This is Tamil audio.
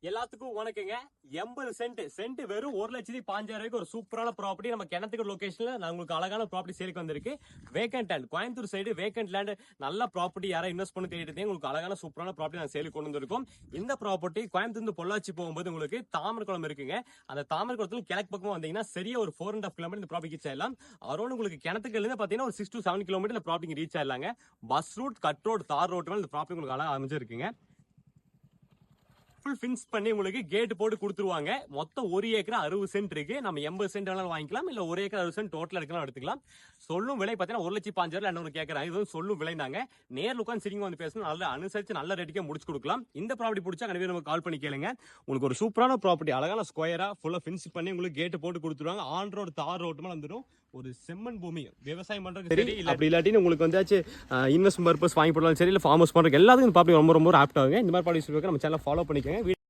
எல்லாத்துக்கும் வணக்கங்க. 80 சென்ட் வெறும் 1,05,000 ஒரு சூப்பரான ப்ராப்பர்ட்டி நம்ம கிணத்துக்கு லொகேஷன்ல நான் உங்களுக்கு அழகான ப்ராப்பர்ட்டி சேலுக்கு வந்திருக்கு. Vacant land, Coimbatore side vacant land, நல்ல ப்ராப்பர்ட்டி யாரா இன்வெஸ்ட் பண்ணி தேடிட்டு உங்களுக்கு அழகான சூப்பரான ப்ராப்பர்ட்டி நான் சேலுக்கு கொண்டு வந்திருக்கோம். இந்த ப்ராப்பர்ட்டி கோயம்புத்தூர் பொள்ளாச்சி போகும்போது உங்களுக்கு தாமரக்குளம் இருக்குங்க. அந்த தாமரக்குளத்துல கிழக்கு பக்கமா வந்தீங்கன்னா சரியா ஒரு 4.5 கிலோமீட்டர் இந்த ப்ராப்பர்ட்டி சேரலாம். அரௌண்ட் உங்களுக்கு கிணத்துக்கு இருந்து பாத்தீங்கன்னா ஒரு 6 to 7 கிலோமீட்டர் இந்த ப்ராப்பர்ட்டி ரீச் ஆயிடலாங்க. பஸ் ரூட், கட் ரோட், தார் ரோட் இந்த ப்ராப்பர்ட்டி உங்களுக்கு அழகா அமைஞ்சிருக்குங்க. ஃபுல் ஃபின்ஸ் பண்ணி உங்களுக்கு கேட் போட்டு கொடுத்துருவாங்க. மொத்தம் 1 ஏக்கர் 60 சென்ட் இருக்கு. நம்ம 80 சென்ட் வேணாலும் வாங்கிக்கலாம், இல்ல 1 ஏக்கர் 60 சென்ட் டோட்டல் எடுக்கலாம் எடுத்துக்கலாம். சொல்லும் விலை பார்த்தீங்கன்னா 1,05,000 என்ன கேட்கறாங்க. இது சொல்லும் விலை தாங்க. நேர்ல உட்காந்து சிரிங்க வந்து பேசணும், நல்ல அனுசரிச்சு நல்ல ரேட்டுக்கே முடிச்சு கொடுக்கலாம். இந்த ப்ராப்பர்ட்டி பிடிச்சா கண்டிப்பா நமக்கு கால் பண்ணி கேளுங்க. உங்களுக்கு ஒரு சூப்பரான ப்ராப்பர்ட்டி அழகான ஸ்கொயரா ஃபுல்லா ஃபின்ஸ் பண்ணி உங்களுக்கு கேட் போட்டு கொடுத்துருவாங்க. ஆன் ரோடு தார் ரோட்டு மேல வந்துடும். ஒரு செம்மண் பூமி விவசாயம் பண்றது சரி, அப்படி இல்லாட்டி உங்களுக்கு வந்து இன்வெஸ்ட்மெண்ட் பர்பஸ் வாங்கி போடலாம் சரி, இல்ல ஃபார்ம் ஹவுஸ் பண்றது எல்லாத்துக்கும் ப்ராப்பர்ட்டி ரொம்ப ரொம்ப ஆப்ட் ஆகுங்க. இந்த மாதிரி ப்ராப்பர்ட்டி நம்ம சேனலை ஃபாலோ பண்ணிக்கோங்க.